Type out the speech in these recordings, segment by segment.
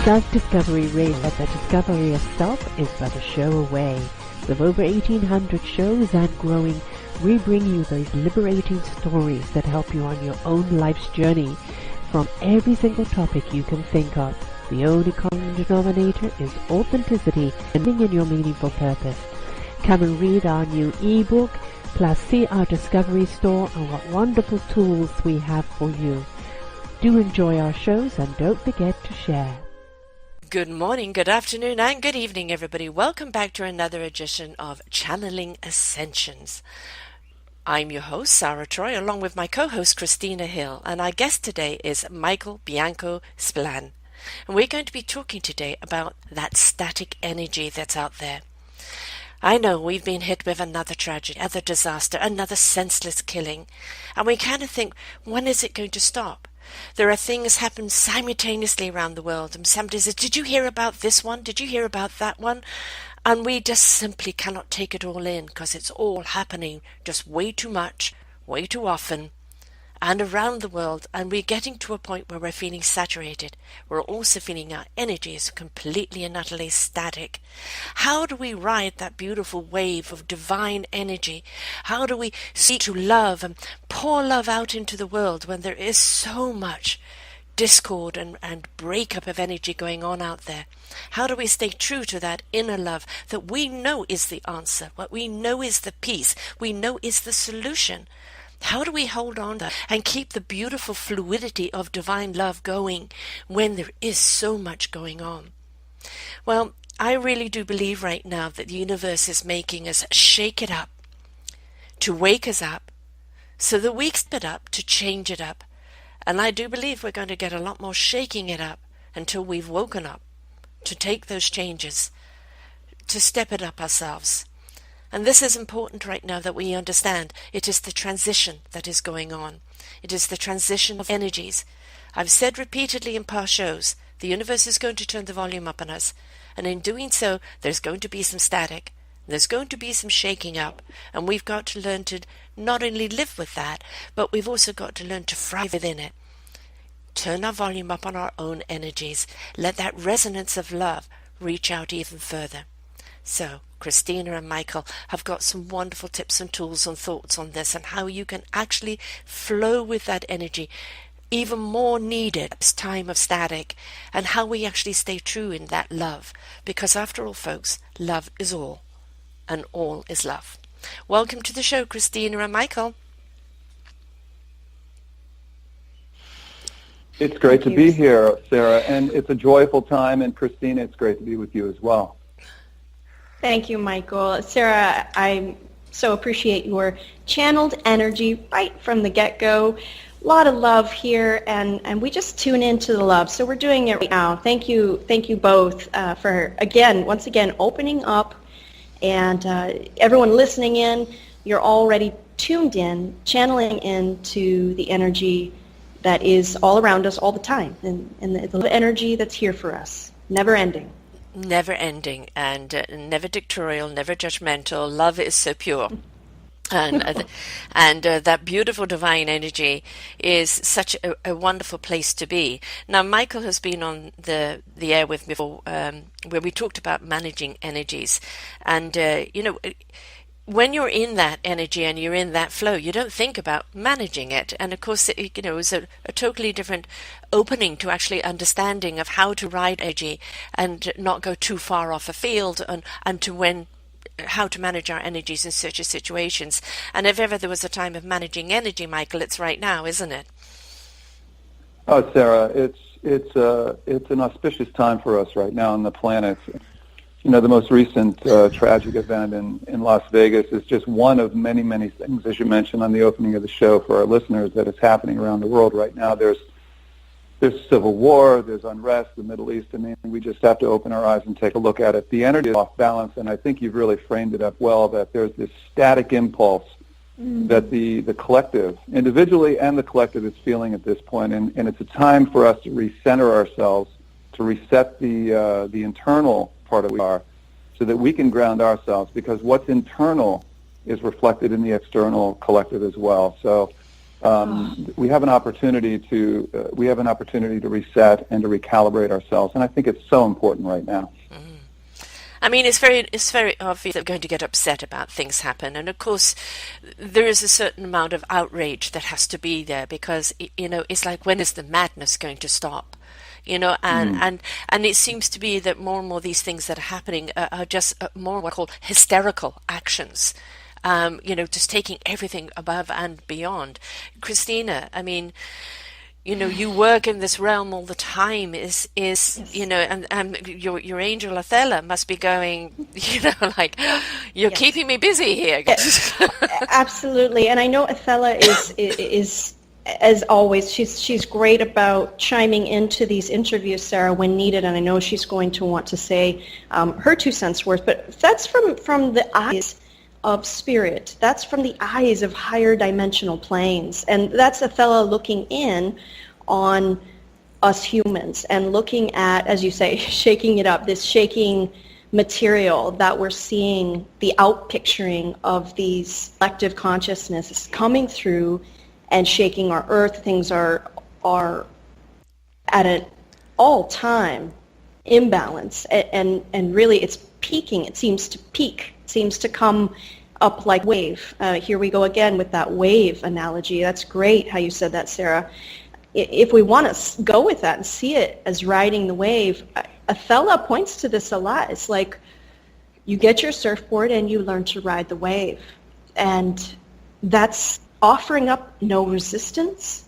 Self-discovery radio, but the discovery of self is but a show away. With over 1,800 shows and growing, we bring you those liberating stories that help you on your own life's journey from every single topic you can think of. The only common denominator is authenticity and living in your meaningful purpose. Come and read our new ebook, plus see our discovery store and what wonderful tools we have for you. Do enjoy our shows and don't forget to share. Good morning, good afternoon, and good evening, everybody. Welcome back to another edition of Channeling Ascensions. I'm your host, Sarah Troy, along with my co-host, Christina Hill, and our guest today is Michael Bianco Splan. And we're going to be talking today about that static energy that's out there. I know we've been hit with another tragedy, another disaster, another senseless killing, and we kind of think, when is it going to stop? There are things happen simultaneously around the world, and somebody says, did you hear about this one? Did you hear about that one? And we just simply cannot take it all in because it's all happening just way too much, way too often, and around the world, and we're getting to a point where we're feeling saturated. We're also feeling our energy is completely and utterly static. How do we ride that beautiful wave of divine energy? How do we seek to love and pour love out into the world when there is so much discord and breakup of energy going on out there? How do we stay true to that inner love that we know is the answer, what we know is the peace, we know is the solution? How do we hold on to that and keep the beautiful fluidity of divine love going when there is so much going on? Well, I really do believe right now that the universe is making us shake it up, to wake us up, so that we step it up to change it up. And I do believe we're going to get a lot more shaking it up until we've woken up, to take those changes, to step it up ourselves. And this is important right now that we understand. It is the transition that is going on. It is the transition of energies. I've said repeatedly in past shows, the universe is going to turn the volume up on us. And in doing so, there's going to be some static. There's going to be some shaking up. And we've got to learn to not only live with that, but we've also got to learn to thrive within it. Turn our volume up on our own energies. Let that resonance of love reach out even further. So, Christina and Michael have got some wonderful tips and tools and thoughts on this and how you can actually flow with that energy, even more needed at this time of static, and how we actually stay true in that love. Because after all, folks, love is all, and all is love. Welcome to the show, Christina and Michael. It's great to be here, Sarah, and it's a joyful time, and Christina, it's great to be with you as well. Thank you, Michael. Sarah, I so appreciate your channeled energy right from the get-go. A lot of love here, and we just tune into the love. So we're doing it right now. Thank you both for, once again, opening up, and everyone listening in, you're already tuned in, channeling into the energy that is all around us all the time, and the energy that's here for us, never ending. Never ending and never dictatorial, never judgmental. Love is so pure. And that beautiful divine energy is such a wonderful place to be. Now, Michael has been on the air with me before, where we talked about managing energies. And, when you're in that energy and you're in that flow, you don't think about managing it. And of course, it was a totally different opening to actually understanding of how to ride energy and not go too far off a field, and to how to manage our energies in such situations. And if ever there was a time of managing energy, Michael, it's right now, isn't it? Oh, Sarah, it's an auspicious time for us right now on the planet. You know, the most recent tragic event in Las Vegas is just one of many, many things, as you mentioned on the opening of the show for our listeners, that is happening around the world right now. There's civil war, there's unrest, the Middle East. I mean, we just have to open our eyes and take a look at it. The energy is off balance, and I think you've really framed it up well, that there's this static impulse that the collective, individually and the collective, is feeling at this point. And it's a time for us to recenter ourselves, to reset the internal part of who we are, so that we can ground ourselves, because what's internal is reflected in the external collective as well. So we have an opportunity to reset and to recalibrate ourselves, and I think it's so important right now. I mean, it's very obvious that we're going to get upset about things happen, and of course, there is a certain amount of outrage that has to be there because it's like, when is the madness going to stop? And it seems to be that more and more these things that are happening are just more what I call hysterical actions. Just taking everything above and beyond. Christina, I mean, you work in this realm all the time. Yes. And your angel Athella must be going, like, you're keeping me busy here. Yes. Absolutely, and I know Athella is as always, she's great about chiming into these interviews, Sarah, when needed, and I know she's going to want to say her 2 cents worth. But that's from the eyes of spirit. That's from the eyes of higher dimensional planes. And that's Athella looking in on us humans and looking at, as you say, shaking it up, this shaking material that we're seeing, the outpicturing of these collective consciousnesses coming through and shaking our earth. Things are at an all-time imbalance, and really it's peaking. It seems to peak. Seems to come up like wave. Here we go again with that wave analogy. That's great how you said that, Sarah. If we want to go with that and see it as riding the wave, Athella points to this a lot. It's like you get your surfboard and you learn to ride the wave. And that's offering up no resistance.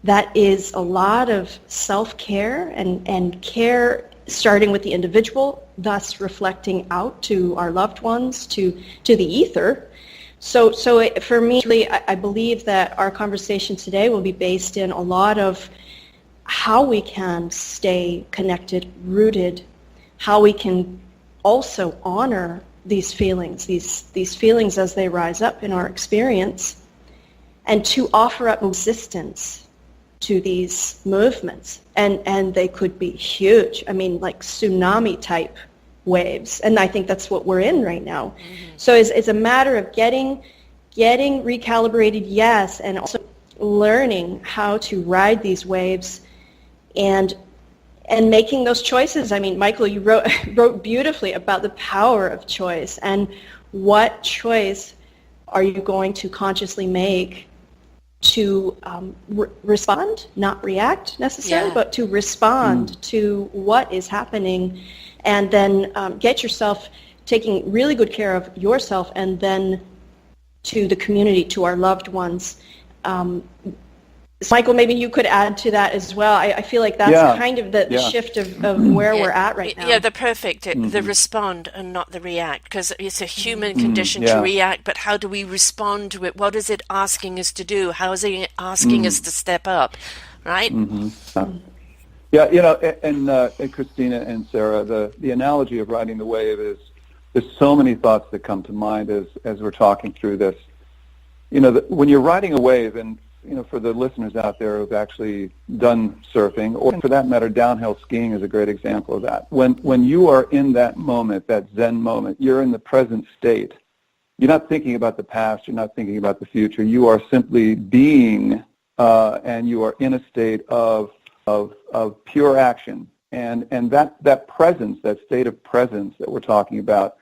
That is a lot of self-care and care starting with the individual, thus reflecting out to our loved ones, to the ether. So for me, I believe that our conversation today will be based in a lot of how we can stay connected, rooted, how we can also honor these feelings as they rise up in our experience, and to offer up resistance to these movements. And they could be huge. I mean, like tsunami type waves. And I think that's what we're in right now. Mm-hmm. So it's a matter of getting recalibrated, yes, and also learning how to ride these waves and making those choices. I mean, Michael, you wrote beautifully about the power of choice, and what choice are you going to consciously make to respond, not react necessarily, but to respond to what is happening, and then get yourself taking really good care of yourself, and then to the community, to our loved ones. Michael, maybe you could add to that as well. I feel like that's kind of the shift of where we're at right now. Yeah, the respond and not the react, because it's a human condition to react, but how do we respond to it? What is it asking us to do? How is it asking us to step up, right? Mm-hmm. Yeah, and Christina and Sarah, the analogy of riding the wave is, there's so many thoughts that come to mind as we're talking through this. When you're riding a wave, and for the listeners out there who've actually done surfing, or for that matter, downhill skiing is a great example of that. When you are in that moment, that Zen moment, you're in the present state. You're not thinking about the past. You're not thinking about the future. You are simply being, and you are in a state of pure action. And that presence, that state of presence that we're talking about,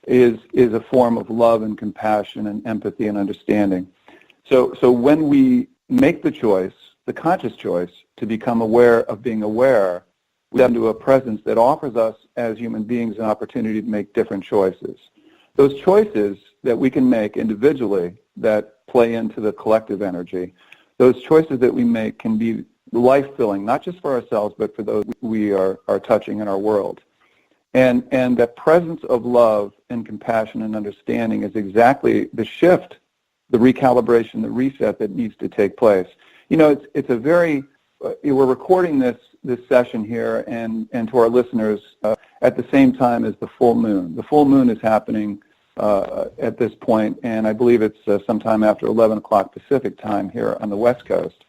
is a form of love and compassion and empathy and understanding. So when we make the choice, the conscious choice, to become aware of being aware, we step into a presence that offers us as human beings an opportunity to make different choices. Those choices that we can make individually that play into the collective energy, those choices that we make can be life-filling, not just for ourselves, but for those we are touching in our world. And that presence of love and compassion and understanding is exactly the shift, the recalibration, the reset that needs to take place. It's a very, we're recording this session here and to our listeners at the same time as the full moon. The full moon is happening at this point, and I believe it's sometime after 11 o'clock Pacific time here on the West Coast.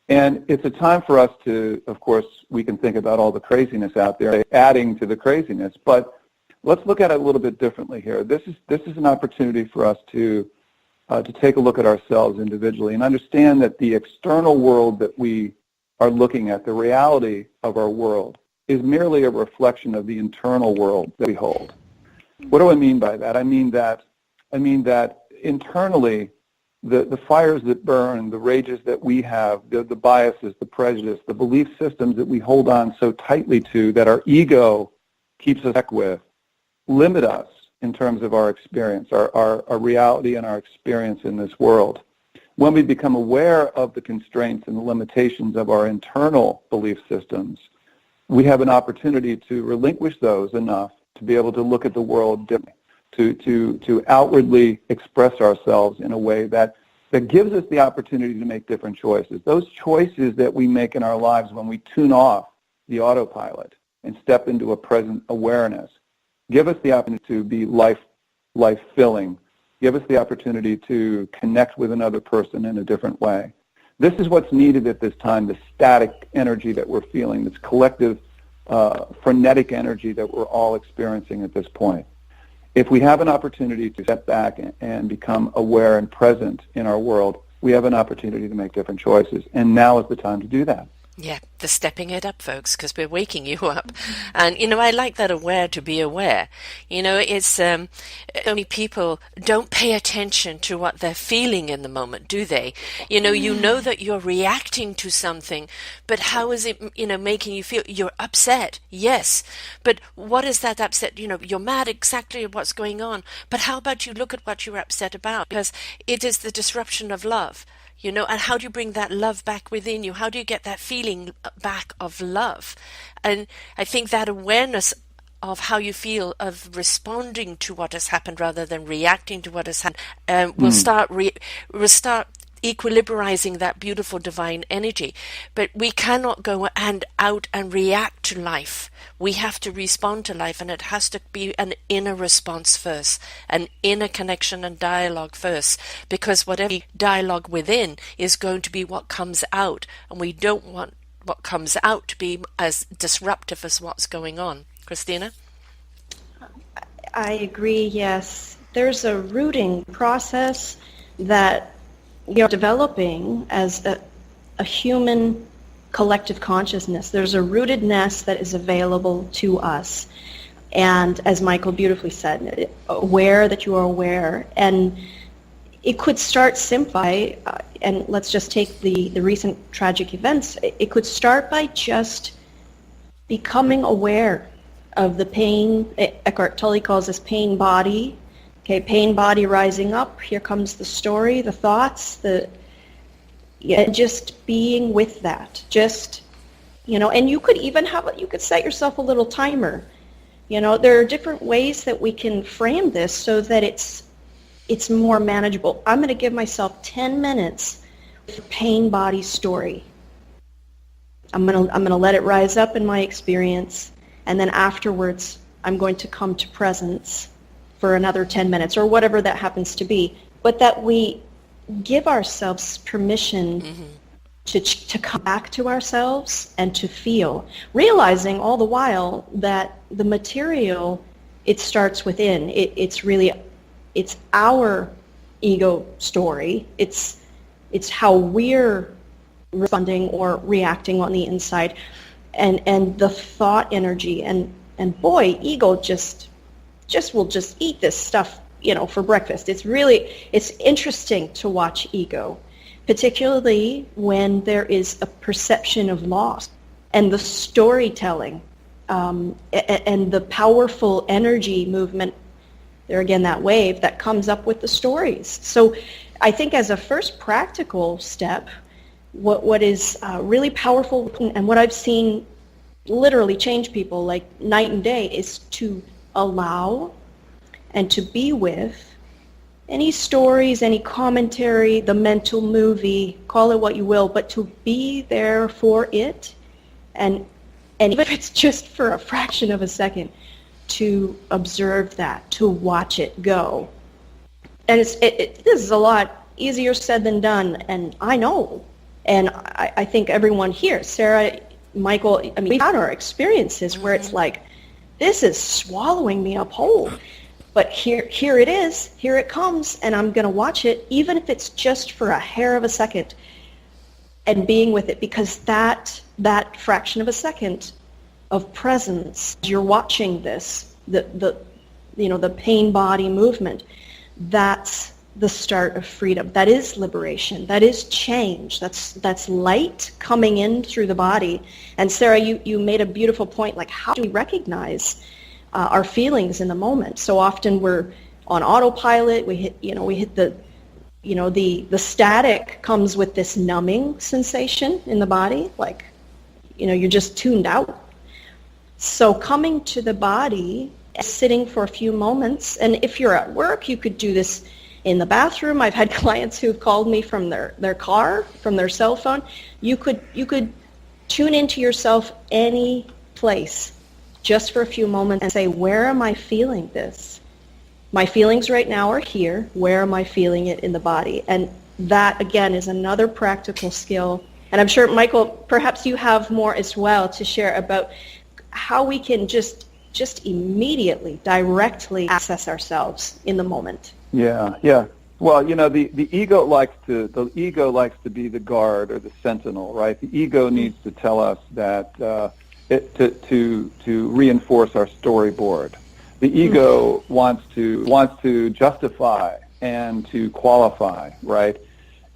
And it's a time for us to, of course, we can think about all the craziness out there, adding to the craziness, but let's look at it a little bit differently here. This is an opportunity for us to to take a look at ourselves individually and understand that the external world that we are looking at, the reality of our world, is merely a reflection of the internal world that we hold. What do I mean by that? I mean that internally, the fires that burn, the rages that we have, the biases, the prejudice, the belief systems that we hold on so tightly to that our ego keeps us back with, limit us in terms of our experience, our reality and our experience in this world. When we become aware of the constraints and the limitations of our internal belief systems, we have an opportunity to relinquish those enough to be able to look at the world differently, to outwardly express ourselves in a way that gives us the opportunity to make different choices. Those choices that we make in our lives when we tune off the autopilot and step into a present awareness give us the opportunity to be life-filling, give us the opportunity to connect with another person in a different way. This is what's needed at this time, the static energy that we're feeling, this collective frenetic energy that we're all experiencing at this point. If we have an opportunity to step back and become aware and present in our world, we have an opportunity to make different choices. And now is the time to do that. Yeah, the stepping it up, folks, because we're waking you up. And, I like that aware to be aware. It's so many people don't pay attention to what they're feeling in the moment, do they? You know that you're reacting to something, but how is it, making you feel? You're upset, yes. But what is that upset? You're mad exactly at what's going on. But how about you look at what you're upset about? Because it is the disruption of love. And how do you bring that love back within you? How do you get that feeling back of love? And I think that awareness of how you feel, of responding to what has happened rather than reacting to what has happened, will start equilibrizing that beautiful divine energy. But we cannot go out and react to life. We have to respond to life, and it has to be an inner response first, an inner connection and dialogue first, because whatever dialogue within is going to be what comes out, and we don't want what comes out to be as disruptive as what's going on. Christina? I agree, yes. There's a rooting process that you're developing as a human collective consciousness. There's a rootedness that is available to us. And as Michael beautifully said, aware that you are aware. And it could start simply, and let's just take the recent tragic events, it could start by just becoming aware of the pain. Eckhart Tolle calls this pain body. Okay, pain body rising up. Here comes the story, the thoughts, just being with that. Just, and you could even you could set yourself a little timer. There are different ways that we can frame this so that it's more manageable. I'm going to give myself 10 minutes for pain body story. I'm going to let it rise up in my experience, and then afterwards I'm going to come to presence for another 10 minutes or whatever that happens to be, but that we give ourselves permission to come back to ourselves and to feel, realizing all the while that the material, it starts within. It's our ego story. It's how we're responding or reacting on the inside, and the thought energy, and boy, ego will just eat this stuff, for breakfast. It's interesting to watch ego, particularly when there is a perception of loss, and the storytelling, and the powerful energy movement, there again, that wave that comes up with the stories. So I think as a first practical step, what is really powerful, and what I've seen literally change people like night and day, is to allow and to be with any stories, any commentary, the mental movie, call it what you will, but to be there for it, and even if it's just for a fraction of a second, to observe that, to watch it go. And this is a lot easier said than done, and I know, and I think everyone here, Sarah, Michael, we've had our experiences where it's like, this is swallowing me up whole. But here it is, here it comes, and I'm going to watch it, even if it's just for a hair of a second, and being with it, because that fraction of a second of presence, you're watching this, the pain body movement, that's the start of freedom. That is liberation. That is change. That's light coming in through the body. And Sarah, you made a beautiful point, like how do we recognize our feelings in the moment? So often we're on autopilot. We hit the static comes with this numbing sensation in the body, like, you're just tuned out. So coming to the body, sitting for a few moments, and if you're at work, you could do this in the bathroom. I've had clients who've called me from their car, from their cell phone. You could tune into yourself any place just for a few moments and say, where am I feeling this? My feelings right now are here. Where am I feeling it in the body? And that, again, is another practical skill. And I'm sure, Michael, perhaps you have more as well to share about how we can just immediately, directly access ourselves in the moment. Yeah. Well, the ego likes to be the guard or the sentinel, right? The ego needs to tell us that to reinforce our storyboard. The ego wants to justify and to qualify, right?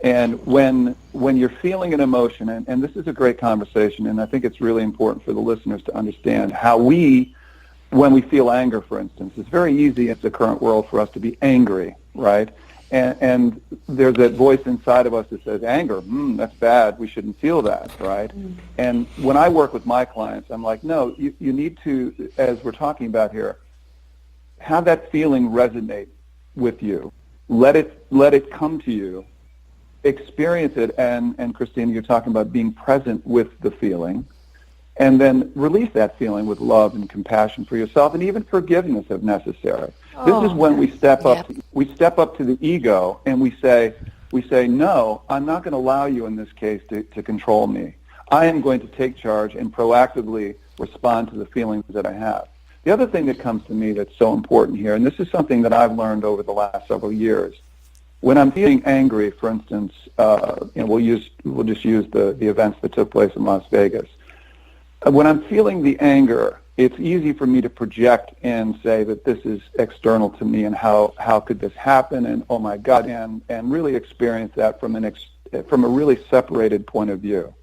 And when you're feeling an emotion, and this is a great conversation, and I think it's really important for the listeners to understand how when we feel anger, for instance, it's very easy in the current world for us to be angry, right? And there's that voice inside of us that says, anger, that's bad, we shouldn't feel that, right? And when I work with my clients, I'm like, no, you need to, as we're talking about here, have that feeling resonate with you. Let it come to you. Experience it, and Christina, you're talking about being present with the feeling, and then release that feeling with love and compassion for yourself, and even forgiveness if necessary. This is when we step up. We step up to the ego, and we say, no, I'm not going to allow you in this case to control me. I am going to take charge and proactively respond to the feelings that I have. The other thing that comes to me that's so important here, and this is something that I've learned over the last several years. When I'm feeling angry, for instance, we'll just use the events that took place in Las Vegas. When I'm feeling the anger, it's easy for me to project and say that this is external to me, and how could this happen, and oh my God, and really experience that from a really separated point of view.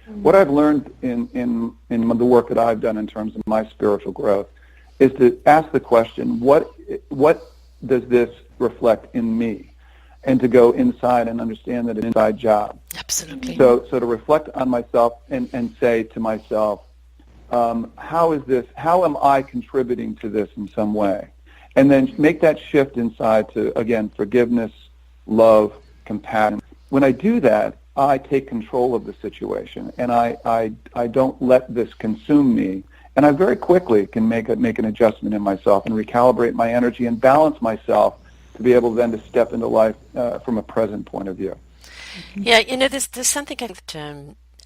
Mm-hmm. What I've learned in the work that I've done in terms of my spiritual growth is to ask the question, what does this reflect in me? And to go inside and understand that it's an inside job. Absolutely. So to reflect on myself and say to myself, how am I contributing to this in some way? And then make that shift inside to, again, forgiveness, love, compassion. When I do that, I take control of the situation, and I don't let this consume me. And I very quickly can make an adjustment in myself and recalibrate my energy and balance myself to be able then to step into life from a present point of view. Yeah, there's something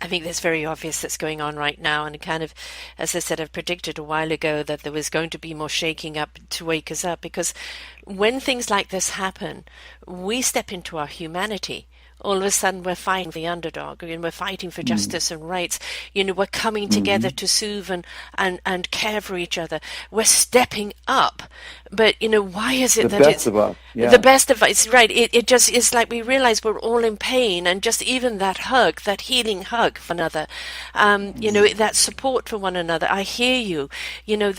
I think that's very obvious that's going on right now, and kind of, as I said, I've predicted a while ago that there was going to be more shaking up to wake us up, because when things like this happen, we step into our humanity. All of a sudden we're fighting for the underdog, and we're fighting for justice and rights. We're coming together to soothe and care for each other. We're stepping up. But, why is it that it's... The best of us. Yeah. The best of us, right. It just, it's like we realize we're all in pain, and just even that hug, that healing hug for another, that support for one another. I hear you.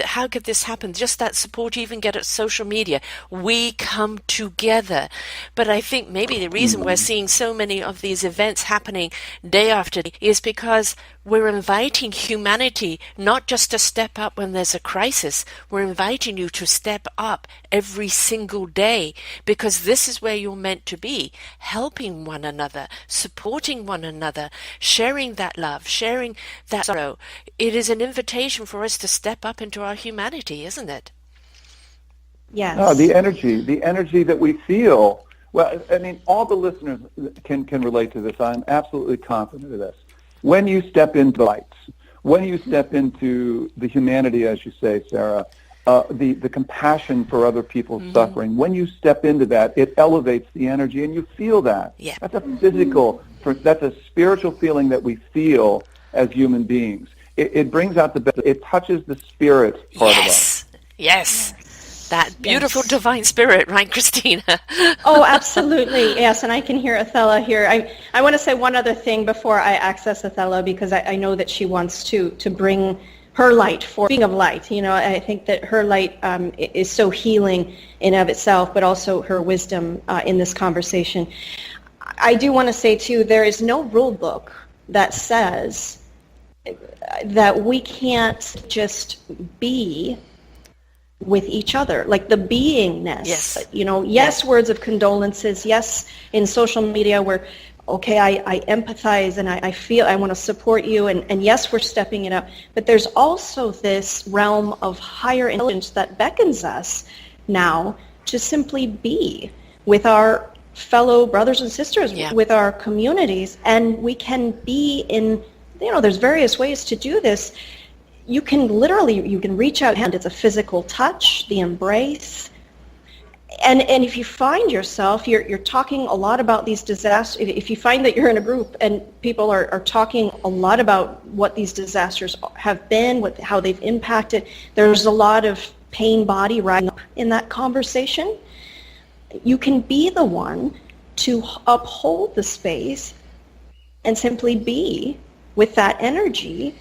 How could this happen? Just that support you even get at social media. We come together. But I think maybe the reason we're seeing so many of these events happening day after day is because we're inviting humanity not just to step up when there's a crisis. We're inviting you to step up every single day, because this is where you're meant to be, helping one another, supporting one another, sharing that love, sharing that sorrow. It is an invitation for us to step up into our humanity, isn't it? Yes. Oh, the energy that we feel. Well, I mean, all the listeners can relate to this. I'm absolutely confident of this. When you step into the lights, when you step into the humanity, as you say, Sarah, the compassion for other people's suffering. When you step into that, it elevates the energy, and you feel that. Yeah. That's a physical, that's a spiritual feeling that we feel as human beings. It brings out the best. It touches the spirit part of us. Yes. That beautiful divine spirit, right, Christina? Oh, absolutely. Yes, and I can hear Athella here. I want to say one other thing before I access Athella, because I know that she wants to bring her light. For being of light, I think that her light is so healing in of itself, but also her wisdom in this conversation. I do want to say, too, there is no rule book that says that we can't just be with each other, like the beingness. Yes, words of condolences. Yes, in social media where, okay, I empathize and I feel I want to support you, and yes, we're stepping it up. But there's also this realm of higher intelligence that beckons us now to simply be with our fellow brothers and sisters, with our communities, and we can be in, there's various ways to do this. You can reach out hand. It's a physical touch, the embrace. And if you find yourself, you're talking a lot about these disasters, if you find that you're in a group and people are talking a lot about what these disasters have been, how they've impacted, there's a lot of pain body rising up in that conversation. You can be the one to uphold the space and simply be with that energy.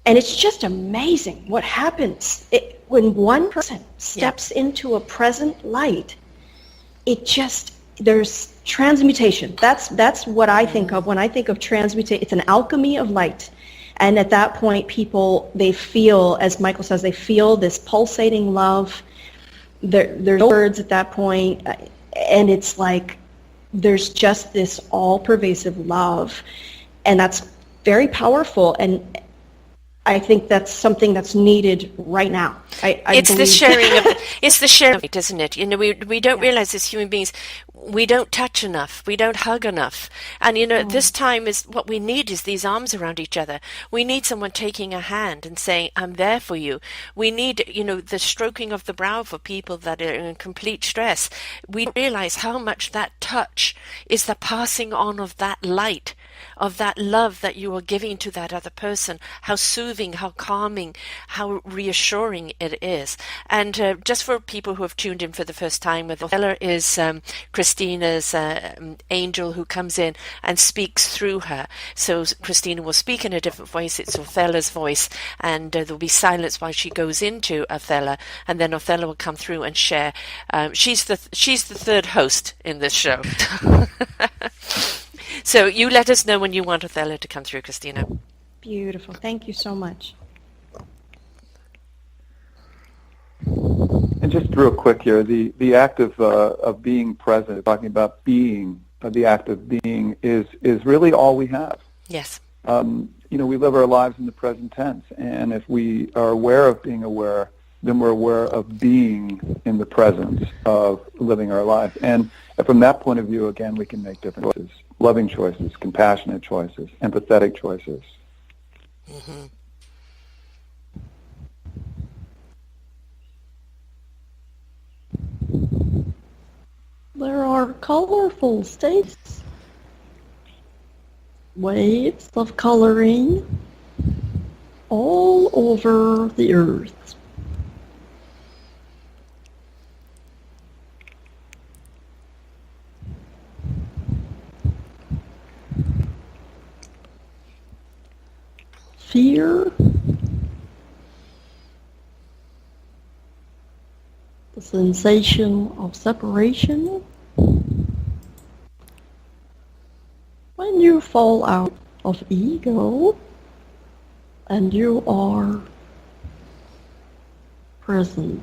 And it's just amazing what happens when one person steps into a present light. There's transmutation. That's what I think of when I think of transmutation. It's an alchemy of light. And at that point, people, they feel, as Michael says, they feel this pulsating love. There's no words at that point, and it's like there's just this all-pervasive love, and that's very powerful. And I think that's something that's needed right now. It's the sharing of it, isn't it? We don't realize as human beings, we don't touch enough, we don't hug enough. And this time is what we need is these arms around each other. We need someone taking a hand and saying, I'm there for you. We need, the stroking of the brow for people that are in complete stress. We realize how much that touch is the passing on of that light, of that love that you are giving to that other person, how soothing, how calming, how reassuring it is. And just for people who have tuned in for the first time, Athella is Christina's angel who comes in and speaks through her. So Christina will speak in a different voice. It's Athella's voice, and there'll be silence while she goes into Athella, and then Athella will come through and share. She's the third host in this show. So you let us know when you want Athella to come through, Christina. Beautiful. Thank you so much. And just real quick here, the act of being present, talking about being, the act of being is really all we have. Yes. We live our lives in the present tense, and if we are aware of being aware, then we're aware of being in the presence of living our life. And from that point of view, again, we can make different choices, loving choices, compassionate choices, empathetic choices. Mm-hmm. There are colorful states, waves of coloring all over the earth. Fear, the sensation of separation. When you fall out of ego and you are present,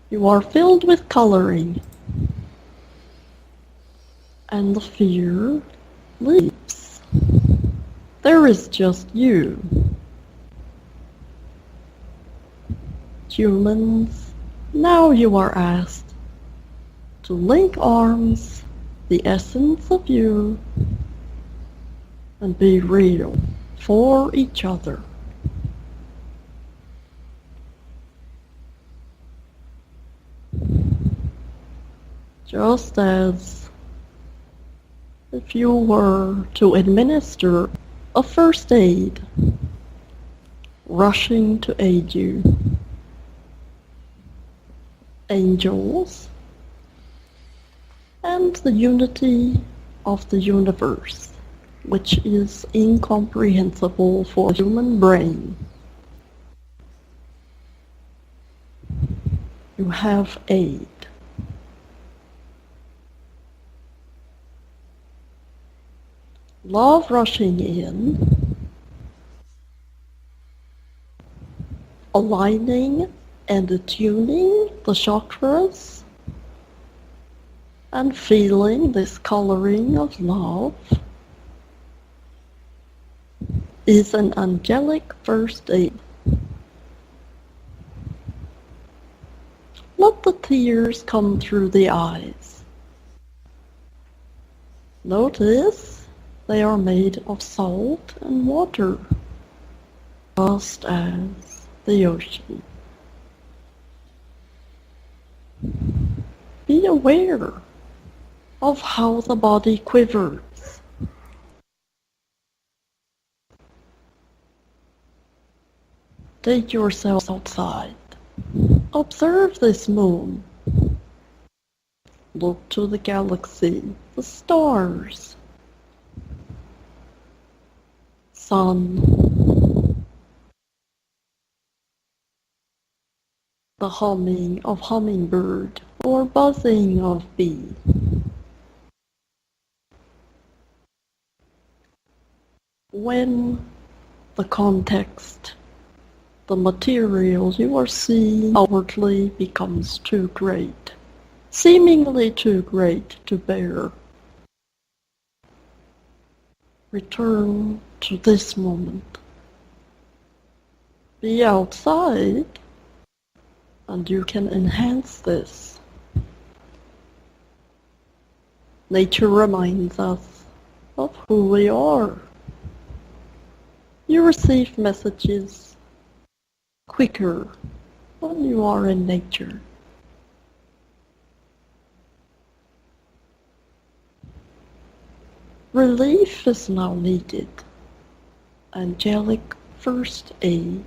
you are filled with coloring, and the fear leaves. There is just you. Humans, now you are asked to link arms, the essence of you, and be real for each other. Just as if you were to administer a first aid, rushing to aid you. Angels and the unity of the universe, which is incomprehensible for the human brain. You have aid. Love rushing in, aligning and attuning the chakras, and feeling this coloring of love is an angelic first aid. Let the tears come through the eyes. Notice they are made of salt and water, just as the ocean. Be aware of how the body quivers. Take yourself outside. Observe this moon. Look to the galaxy, the stars, sun, the humming of hummingbird or buzzing of bee. When the context, the material you are seeing outwardly becomes too great, seemingly too great to bear, return to this moment. Be outside, and you can enhance this. Nature reminds us of who we are. You receive messages quicker when you are in nature. Relief is now needed. Angelic first aid.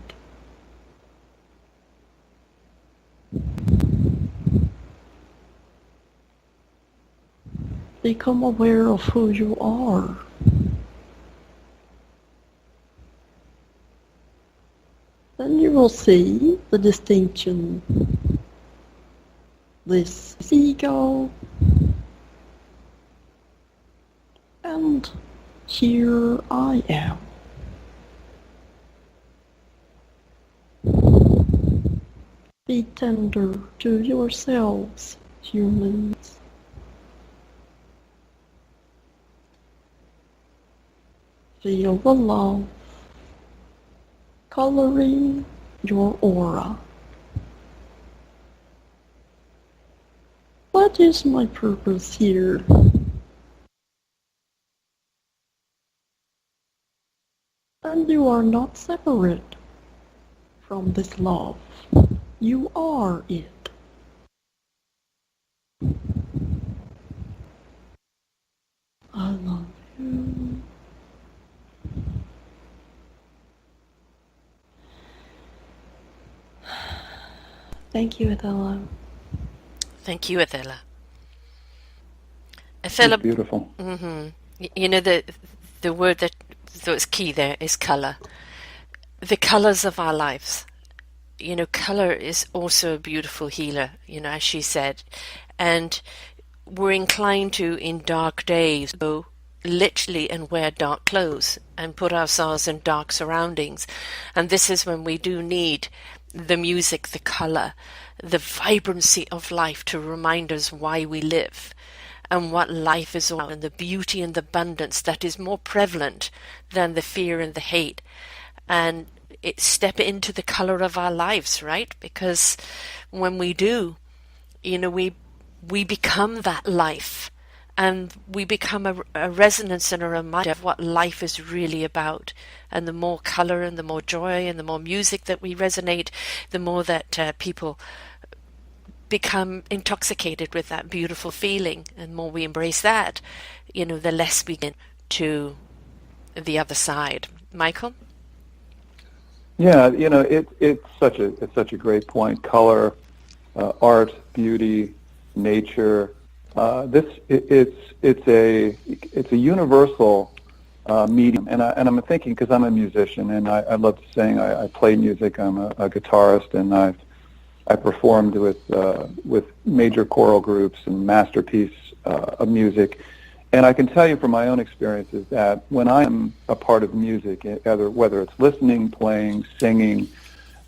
Become aware of who you are. Then you will see the distinction. This is ego, and here I am. Be tender to yourselves, humans. Feel the love coloring your aura. What is my purpose here? And you are not separate from this love. You are it. I love you. Thank you, Athella. Thank you, Athella. Athella, It's beautiful. You know, the word that's key there is color. The colors of our lives. You know, color is also a beautiful healer, you know, as she said. And we're inclined to, in dark days, go literally and wear dark clothes and put ourselves in dark surroundings. And this is when we do need the music, the color, the vibrancy of life to remind us why we live and what life is all about, and the beauty and the abundance that is more prevalent than the fear and the hate. And step into the color of our lives, right? Because when we do, you know, we become that life, and we become a resonance and a reminder of what life is really about. And the more color and the more joy and the more music that we resonate, the more that people become intoxicated with that beautiful feeling. And the more we embrace that, the less we get to the other side. Michael? Yeah, it's such a great point. Color, art, beauty, nature. It's a universal medium, and I'm thinking, because I'm a musician and I love to sing. I play music. I'm a guitarist, and I performed with major choral groups and masterpiece of music. And I can tell you from my own experiences that when I'm a part of music, whether it's listening, playing, singing,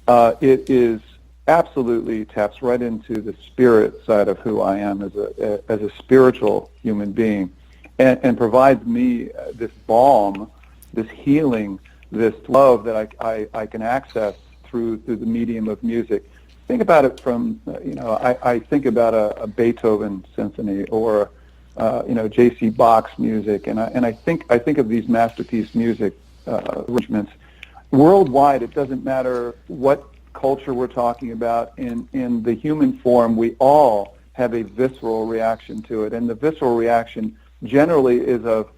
it is absolutely taps right into the spirit side of who I am as a spiritual human being, and provides me this balm, this healing, this love that I can access through the medium of music. Think about it from, I think about a Beethoven symphony, or J.C. Bach's music, and I think of these masterpiece music arrangements worldwide. It doesn't matter what culture we're talking about. In the human form, we all have a visceral reaction to it, and the visceral reaction generally is of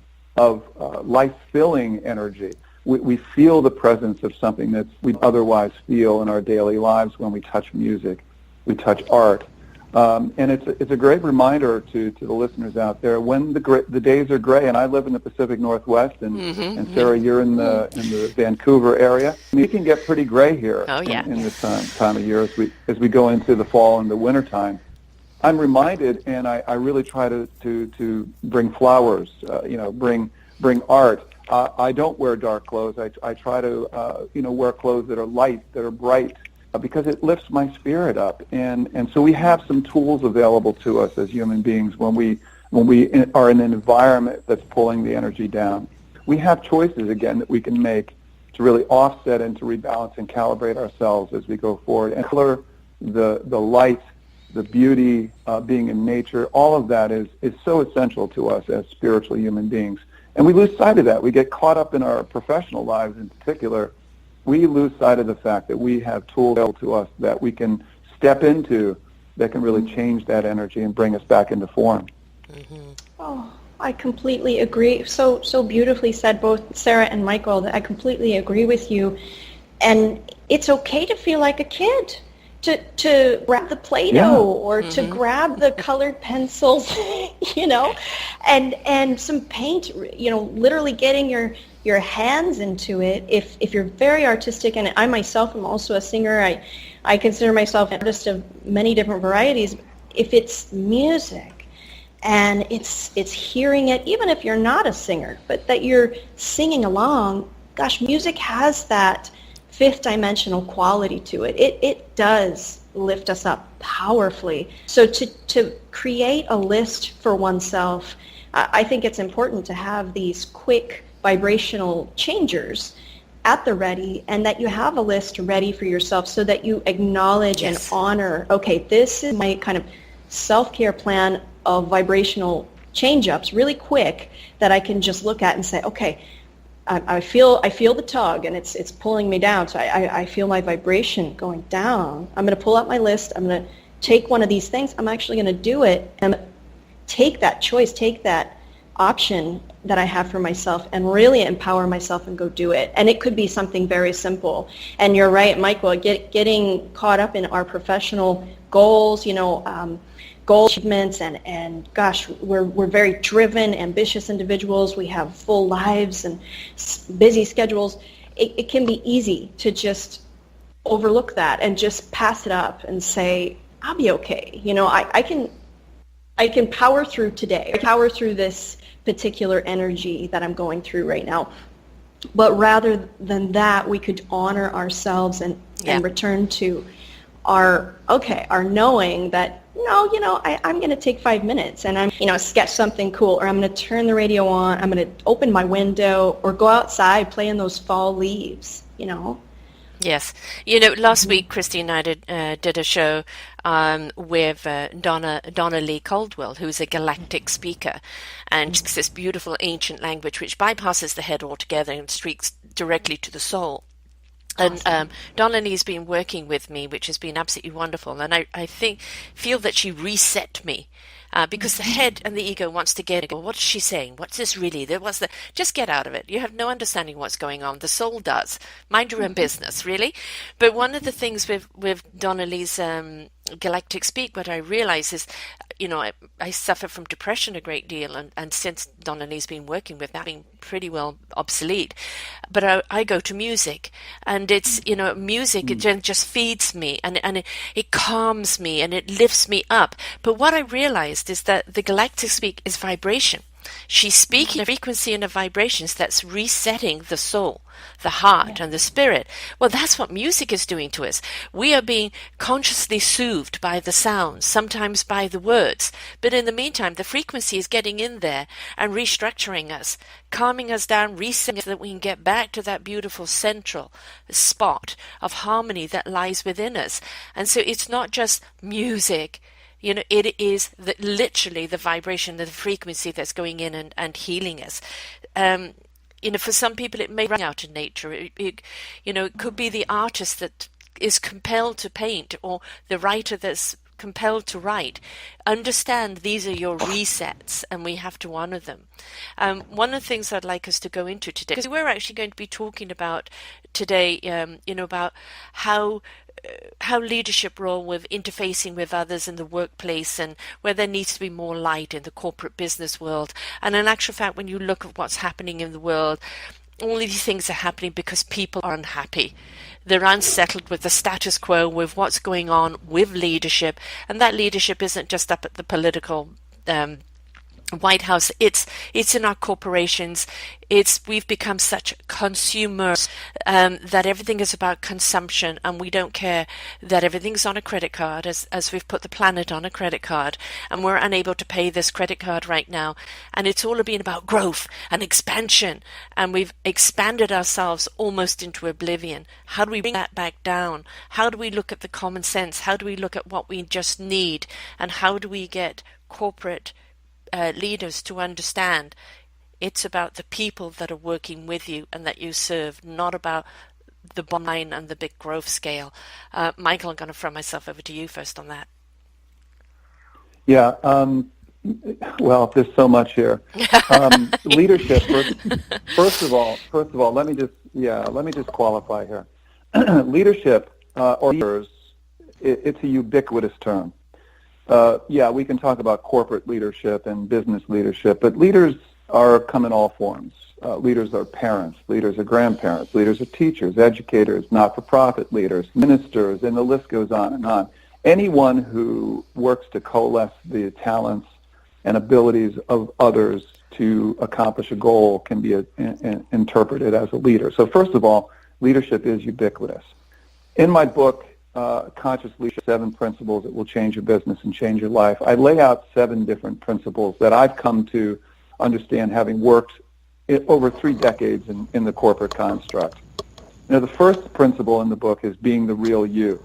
life-filling energy. We feel the presence of something that we otherwise feel in our daily lives when we touch music, we touch art. And it's a great reminder to the listeners out there, when the days are gray, and I live in the Pacific Northwest, and Sarah, you're in the Vancouver area. It can get pretty gray here in this time of year as we go into the fall and the winter time. I'm reminded, and I really try to bring flowers, bring art. I don't wear dark clothes. I try to wear clothes that are light, that are bright, because it lifts my spirit up. And so we have some tools available to us as human beings when we are in an environment that's pulling the energy down. We have choices, again, that we can make to really offset and to rebalance and calibrate ourselves as we go forward. And color, the light, the beauty, being in nature, all of that is so essential to us as spiritual human beings. And we lose sight of that. We get caught up in our professional lives in particular. We lose sight of the fact that we have tools available to us that we can step into that can really change that energy and bring us back into form. Mm-hmm. Oh, I completely agree. So beautifully said, both Sarah and Michael, that I completely agree with you. And it's okay to feel like a kid, to grab the Play-Doh or to grab the colored pencils, and some paint, literally getting your hands into it. If you're very artistic, and I myself am also a singer, I consider myself an artist of many different varieties. If it's music and it's hearing it, even if you're not a singer, but that you're singing along, gosh, music has that fifth dimensional quality to it. It does lift us up powerfully. So to create a list for oneself, I think it's important to have these quick vibrational changers at the ready, and that you have a list ready for yourself so that you acknowledge and honor, okay, this is my kind of self-care plan of vibrational change-ups, really quick, that I can just look at and say, okay, I feel the tug, and it's pulling me down. So I feel my vibration going down. I'm going to pull out my list. I'm going to take one of these things. I'm actually going to do it and take that choice, take that option that I have for myself, and really empower myself and go do it. And it could be something very simple. And you're right, Michael, getting caught up in our professional goals, goal achievements, and gosh, we're very driven, ambitious individuals. We have full lives and busy schedules. It can be easy to just overlook that and just pass it up and say, I'll be okay. I can power through today, power through this particular energy that I'm going through right now. But rather than that, we could honor ourselves and return to our knowing that, no, I'm going to take 5 minutes and I'm, sketch something cool, or I'm going to turn the radio on, I'm going to open my window, or go outside, play in those fall leaves, Yes. Last week, Christina and I did a show with Donna Lee Caldwell, who's a galactic speaker, and speaks this beautiful ancient language which bypasses the head altogether and speaks directly to the soul. And Donna Lee's been working with me, which has been absolutely wonderful. And I feel that she reset me. Because the head and the ego wants to get it. Well, what is she saying? What's this really? Just get out of it. You have no understanding what's going on. The soul does. Mind your own business, really. But one of the things with Donna Lee's Galactic Speak, what I realize is, I suffer from depression a great deal, and since Donna Lee's been working with that, being pretty well obsolete. But I go to music, and it's, music, it just feeds me, and it calms me, and it lifts me up. But what I realized is that the Galactic Speak is vibration. She's speaking a frequency and a vibrations that's resetting the soul, the heart, and the spirit. Well, that's what music is doing to us. We are being consciously soothed by the sounds, sometimes by the words. But in the meantime, the frequency is getting in there and restructuring us, calming us down, resetting us so that we can get back to that beautiful central spot of harmony that lies within us. And so it's not just music. It is literally the vibration, the frequency that's going in and healing us. For some people, it may ring out in nature. It could be the artist that is compelled to paint, or the writer that's compelled to write. Understand these are your resets, and we have to honor them. One of the things I'd like us to go into today, because we're actually going to be talking about today, about how leadership role with interfacing with others in the workplace, and where there needs to be more light in the corporate business world. And in actual fact, when you look at what's happening in the world, all these things are happening because people are unhappy. They're unsettled with the status quo, with what's going on with leadership. And that leadership isn't just up at the political White House. It's in our corporations. We've become such consumers that everything is about consumption, and we don't care that everything's on a credit card, as we've put the planet on a credit card, and we're unable to pay this credit card right now. And it's all been about growth and expansion, and we've expanded ourselves almost into oblivion. How do we bring that back down? How do we look at the common sense? How do we look at what we just need? And how do we get corporate leaders to understand it's about the people that are working with you and that you serve, not about the bottom line and the big growth scale. Michael, I'm going to throw myself over to you first on that. Yeah. Well, there's so much here. Leadership. First of all, let me just qualify here. Leadership or leaders, it's a ubiquitous term. We can talk about corporate leadership and business leadership, but leaders come in all forms. Leaders are parents, leaders are grandparents, leaders are teachers, educators, not-for-profit leaders, ministers, and the list goes on and on. Anyone who works to coalesce the talents and abilities of others to accomplish a goal can be interpreted as a leader. So first of all, leadership is ubiquitous. In my book, Conscious Leadership, 7 Principles That Will Change Your Business and Change Your Life, I lay out 7 different principles that I've come to understand, having worked over 3 decades in the corporate construct. The first principle in the book is being the real you.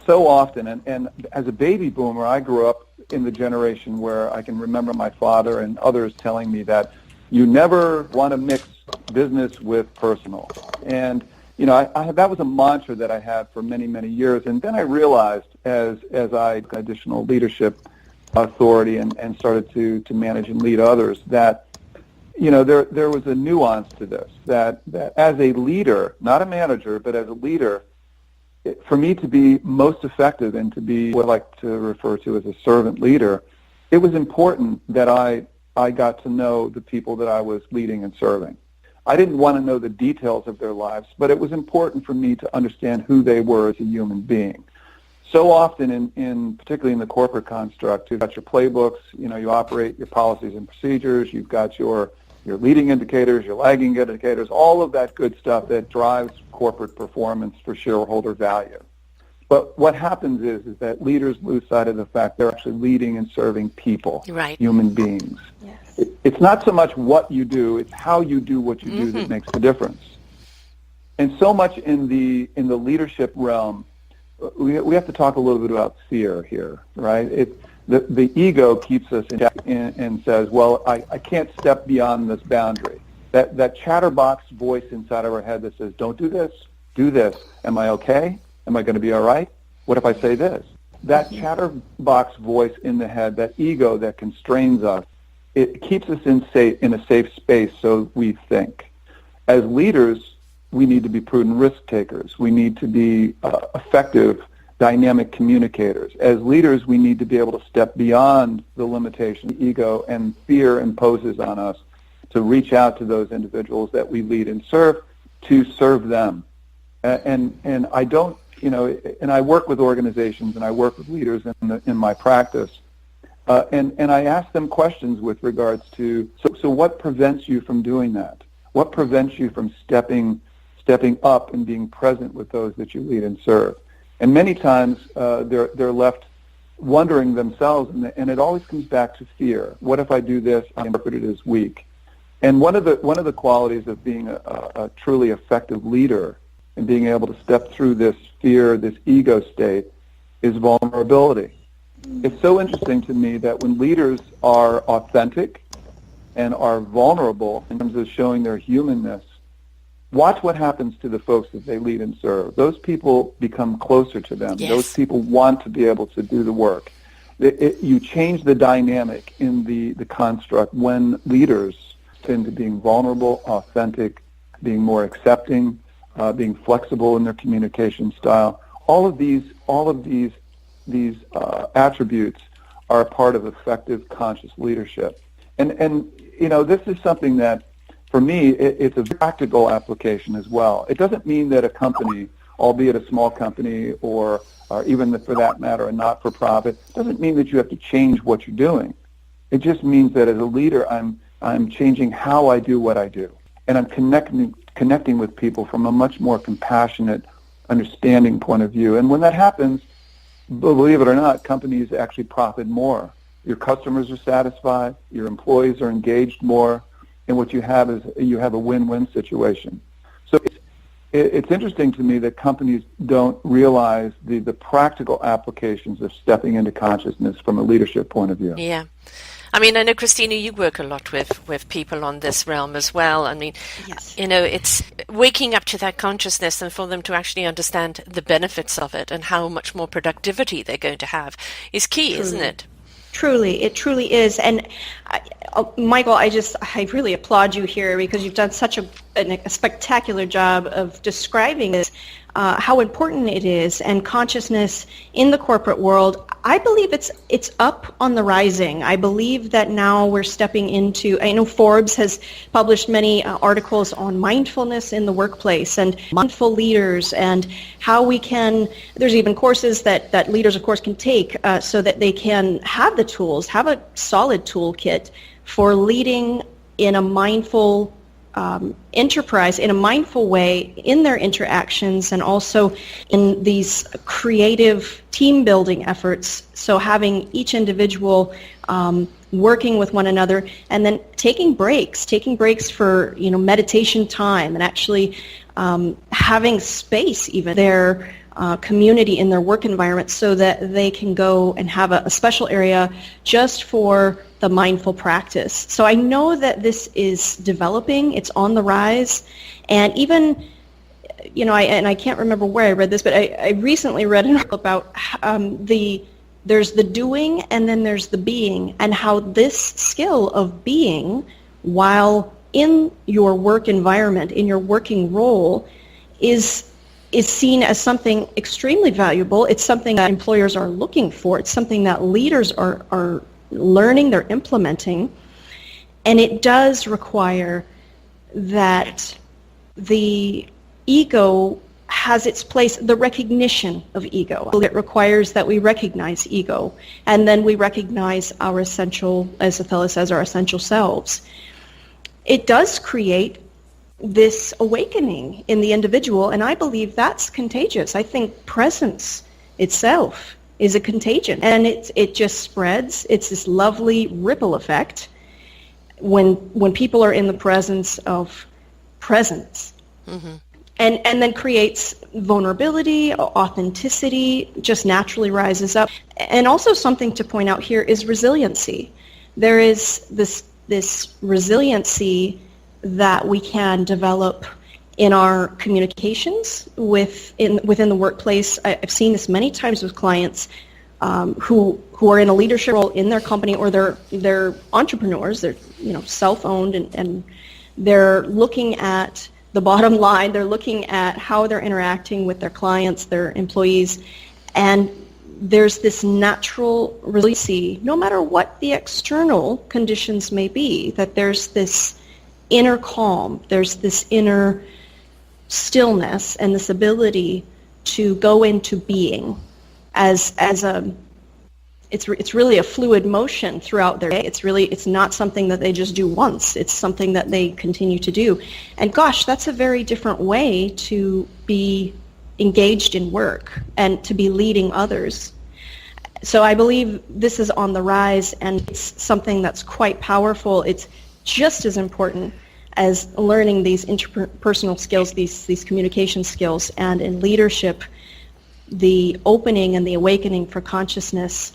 So often, and as a baby boomer, I grew up in the generation where I can remember my father and others telling me that you never want to mix business with personal. And that was a mantra that I had for many, many years. And then I realized as I got additional leadership authority and started to manage and lead others that, there was a nuance to this, that as a leader, not a manager, but as a leader, for me to be most effective and to be what I like to refer to as a servant leader, it was important that I got to know the people that I was leading and serving. I didn't want to know the details of their lives, but it was important for me to understand who they were as a human being. So often, particularly in the corporate construct, you've got your playbooks, you operate your policies and procedures, you've got your leading indicators, your lagging indicators, all of that good stuff that drives corporate performance for shareholder value. But what happens is that leaders lose sight of the fact they're actually leading and serving people, right. Human beings. Yes. It's not so much what you do, it's how you do what you do that makes the difference. And so much in the leadership realm, we have to talk a little bit about fear here, right? The ego keeps us in check and says, well, I can't step beyond this boundary. That chatterbox voice inside of our head that says, don't do this, do this. Am I okay? Am I going to be all right? What if I say this? That chatterbox voice in the head, that ego that constrains us, it keeps us in a safe space so we think. As leaders, we need to be prudent risk takers. We need to be effective, dynamic communicators. As leaders, we need to be able to step beyond the limitation the ego and fear imposes on us to reach out to those individuals that we lead and serve to serve them. And I don't, and I work with organizations and I work with leaders in my practice. And I ask them questions with regards to, so what prevents you from doing that? What prevents you from stepping up and being present with those that you lead and serve? And many times they're left wondering themselves, and it always comes back to fear. What if I do this? I'm interpreted as weak. And one of the qualities of being a truly effective leader and being able to step through this fear, this ego state, is vulnerability. It's so interesting to me that when leaders are authentic and are vulnerable in terms of showing their humanness, watch what happens to the folks that they lead and serve. Those people become closer to them. Yes. Those people want to be able to do the work. You change the dynamic in the construct when leaders tend to being vulnerable, authentic, being more accepting, being flexible in their communication style. All of these attributes are a part of effective conscious leadership. And this is something that, for me, it's a practical application as well. It doesn't mean that a company, albeit a small company or even for that matter a not-for-profit, doesn't mean that you have to change what you're doing. It just means that as a leader, I'm changing how I do what I do. And I'm connecting with people from a much more compassionate, understanding point of view. And when that happens, believe it or not, companies actually profit more. Your customers are satisfied, your employees are engaged more, and what you have is a win-win situation. So it's interesting to me that companies don't realize the practical applications of stepping into consciousness from a leadership point of view. Yeah. I mean, I know, Christina, you work a lot with people on this realm as well. I mean, Yes. It's waking up to that consciousness and for them to actually understand the benefits of it and how much more productivity they're going to have is key, isn't it? Truly, it truly is. And Michael, I really applaud you here because you've done such a spectacular job of describing this, how important it is, and consciousness in the corporate world. I believe it's up on the rising. I believe that now we're stepping into, I know Forbes has published many articles on mindfulness in the workplace and mindful leaders and how we can, there's even courses that leaders, of course, can take so that they can have the tools, have a solid toolkit for leading in a mindful enterprise, in a mindful way in their interactions and also in these creative team building efforts. So having each individual working with one another and then taking breaks for meditation time and actually having space, even their community in their work environment, so that they can go and have a special area just for the mindful practice. So I know that this is developing, it's on the rise, and even, I can't remember where I read this, but I recently read an article about there's the doing and then there's the being, and how this skill of being while in your work environment, in your working role, is seen as something extremely valuable. It's something that employers are looking for. It's something that leaders are learning, they're implementing. And it does require that the ego has its place, the recognition of ego. It requires that we recognize ego, and then we recognize our essential, as Athella says, our essential selves. It does create this awakening in the individual, and I believe that's contagious. I think presence itself is a contagion, and it just spreads. It's this lovely ripple effect when people are in the presence of presence. Mm-hmm. And then creates vulnerability, authenticity, just naturally rises up. And also something to point out here is resiliency. There is this resiliency that we can develop in our communications within the workplace. I've seen this many times with clients who are in a leadership role in their company, or they're entrepreneurs. They're self-owned, and they're looking at the bottom line. They're looking at how they're interacting with their clients, their employees, and there's this natural release, no matter what the external conditions may be, that there's this inner calm, there's this inner stillness, and this ability to go into being it's really a fluid motion throughout their day. It's not something that they just do once. It's something that they continue to do. And gosh, that's a very different way to be engaged in work and to be leading others. So I believe this is on the rise, and it's something that's quite powerful. It's just as important as learning these interpersonal skills, these communication skills, and in leadership, the opening and the awakening for consciousness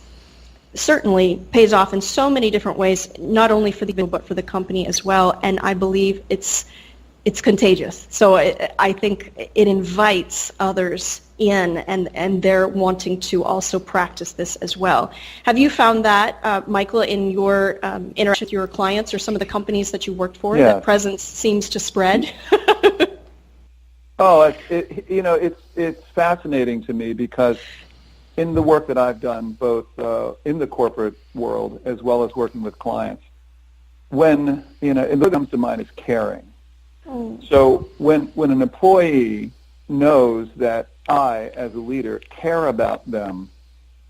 certainly pays off in so many different ways, not only for the individual but for the company as well. And I believe it's contagious. So I think it invites others in, and they're wanting to also practice this as well. Have you found that, Michael, in your interaction with your clients or some of the companies that you worked for, that presence seems to spread? Oh, it's fascinating to me, because in the work that I've done, both in the corporate world as well as working with clients, and what comes to mind is caring. So when an employee knows that I, as a leader, care about them,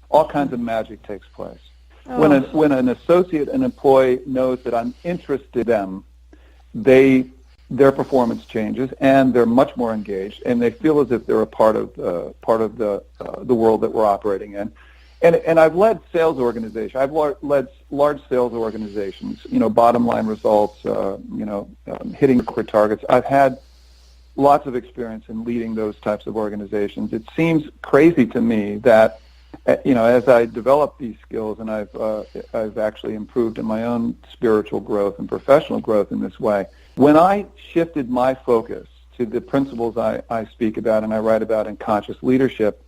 all kinds of magic takes place. When an associate, an employee knows that I'm interested in them, their performance changes, and they're much more engaged, and they feel as if they're a part of the world that we're operating in. And I've led sales organizations. I've led large sales organizations. Bottom line results. Hitting corporate targets. I've had lots of experience in leading those types of organizations. It seems crazy to me that, as I develop these skills, and I've actually improved in my own spiritual growth and professional growth in this way. When I shifted my focus to the principles I speak about and I write about in conscious leadership,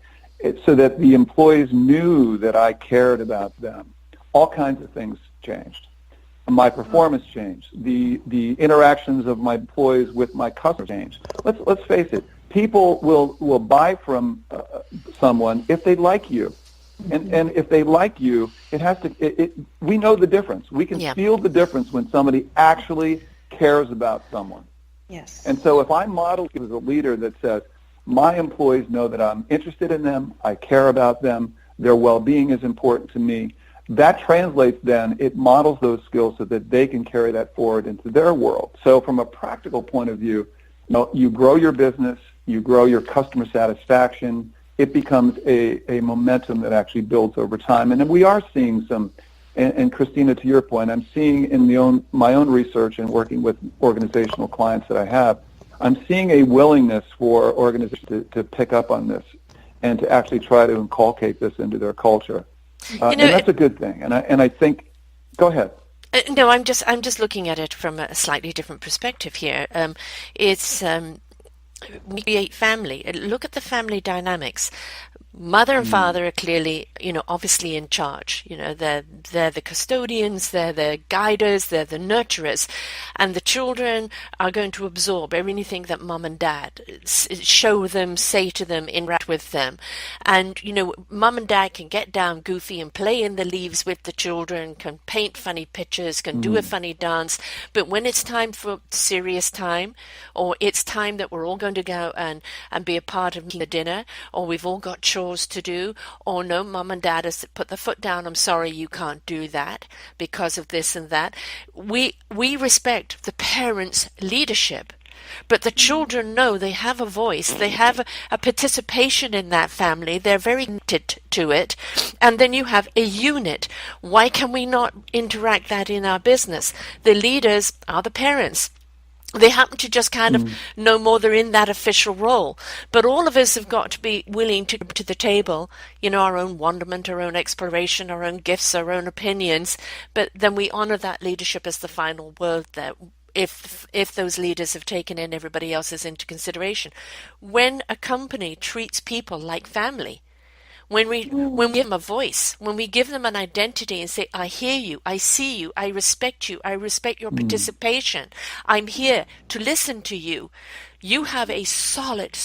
so that the employees knew that I cared about them, all kinds of things changed. My performance changed. The interactions of my employees with my customers changed. Let's face it. People will buy from someone if they like you, and if they like you, it has to. We know the difference. We can feel the difference when somebody actually cares about someone. Yes. And so if I model as a leader that says, my employees know that I'm interested in them, I care about them, their well-being is important to me, that translates then, it models those skills so that they can carry that forward into their world. So from a practical point of view, you grow your business, you grow your customer satisfaction, it becomes a momentum that actually builds over time. And then we are seeing some, and Christina, to your point, I'm seeing in my own research and working with organizational clients that I have, I'm seeing a willingness for organizations to pick up on this and to actually try to inculcate this into their culture. And that's a good thing. And I think, go ahead. No, I'm just looking at it from a slightly different perspective here. We create family. Look at the family dynamics. Mother and father are clearly, obviously in charge. They're the custodians, they're the guiders, they're the nurturers, and the children are going to absorb everything that mom and dad show them, say to them, interact with them. And, mom and dad can get down goofy and play in the leaves with the children, can paint funny pictures, can do a funny dance, but when it's time for serious time, or it's time that we're all going to go and be a part of the dinner, or we've all got chores to do, or no, mom and dad has put the foot down, I'm sorry, you can't do that because of this and that. We respect the parents' leadership, but the children know they have a voice, they have a participation in that family, they're very connected to it, and then you have a unit. Why can we not interact that in our business? The leaders are the parents. They happen to just kind of know more they're in that official role. But all of us have got to be willing to come to the table, our own wonderment, our own exploration, our own gifts, our own opinions. But then we honor that leadership as the final word there. if those leaders have taken in everybody else's into consideration. When a company treats people like family, when we give them a voice, when we give them an identity and say, I hear you, I see you, I respect your participation, I'm here to listen to you, you have a solid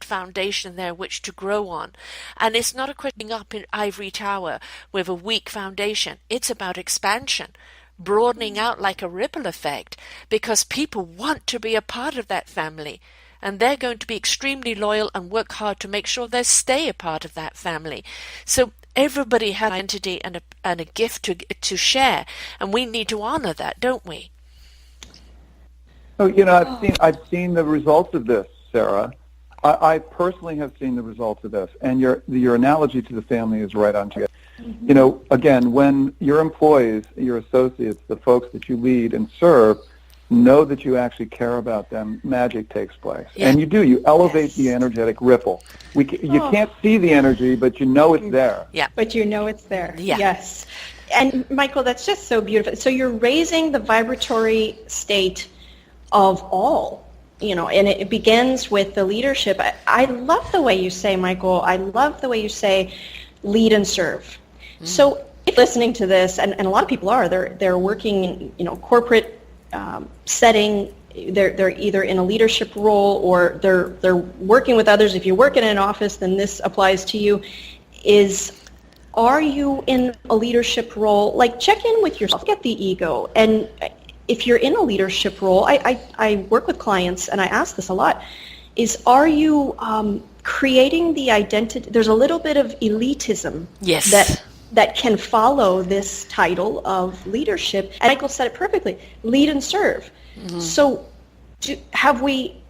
foundation there which to grow on. And it's not a question up in ivory tower with a weak foundation. It's about expansion, broadening out like a ripple effect, because people want to be a part of that family. And they're going to be extremely loyal and work hard to make sure they stay a part of that family. So everybody has an identity and a gift to share, and we need to honor that, don't we? Oh, I've seen the results of this, Sarah. I personally have seen the results of this, and your analogy to the family is right on target. Again, when your employees, your associates, the folks that you lead and serve, know that you actually care about them, magic takes place. Yeah. And you do. You elevate the energetic ripple. You can't see the energy, but you know it's there. Yeah. But you know it's there. Yeah. Yes. And Michael, that's just so beautiful. So you're raising the vibratory state of all, and it begins with the leadership. I love the way you say, Michael, I love the way you say lead and serve. So if listening to this, and a lot of people are, they're working in, corporate setting, they're either in a leadership role or they're working with others. If you work in an office, then this applies to you. Are you in a leadership role? Like, check in with yourself, get the ego. And if you're in a leadership role, I work with clients and I ask this a lot, are you creating the identity? There's a little bit of elitism that can follow this title of leadership. And Michael said it perfectly, lead and serve. Mm-hmm. So have we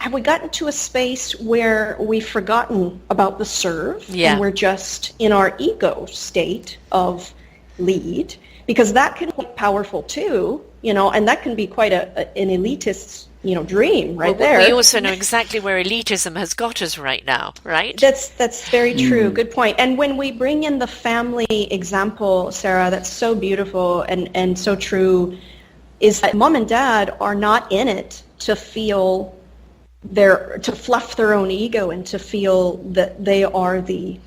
gotten to a space where we've forgotten about the serve and we're just in our ego state of lead? Because that can be powerful too, and that can be quite an elitist dream there. We also know exactly where elitism has got us right now, right? That's very true. Good point. And when we bring in the family example, Sarah, that's so beautiful and so true, is that mom and dad are not in it to feel to fluff their own ego and to feel that they are the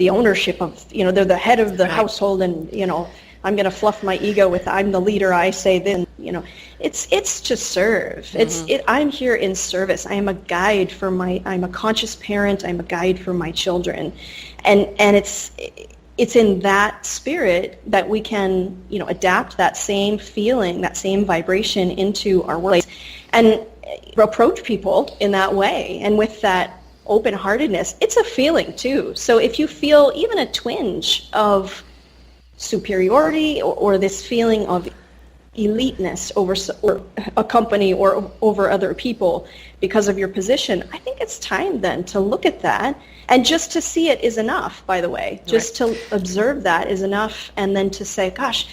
ownership of, they're the head of the household and, I'm going to fluff my ego with I'm the leader, I say this. It's to serve. Mm-hmm. I'm here in service. I am a guide I'm a conscious parent. I'm a guide for my children, and it's in that spirit that we can adapt that same feeling, that same vibration into our workplace, and approach people in that way, and with that open-heartedness. It's a feeling too. So if you feel even a twinge of superiority or this feeling of eliteness over a company or over other people because of your position, I think it's time then to look at that, and just to see it is enough, by the way. Just to observe that is enough, and then to say, gosh,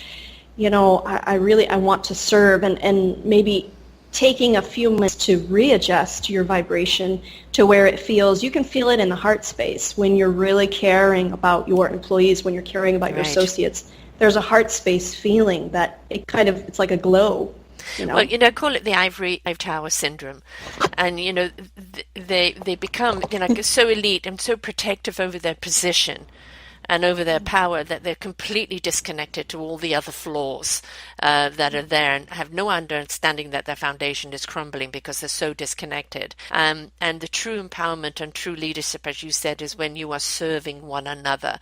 I want to serve, and maybe taking a few minutes to readjust your vibration to where it feels. You can feel it in the heart space when you're really caring about your employees, when you're caring about your associates. There's a heart space feeling that it's like a glow. Well, call it the ivory tower syndrome, and they become so elite and so protective over their position and over their power that they're completely disconnected to all the other flaws that are there, and have no understanding that their foundation is crumbling because they're so disconnected. And the true empowerment and true leadership, as you said, is when you are serving one another.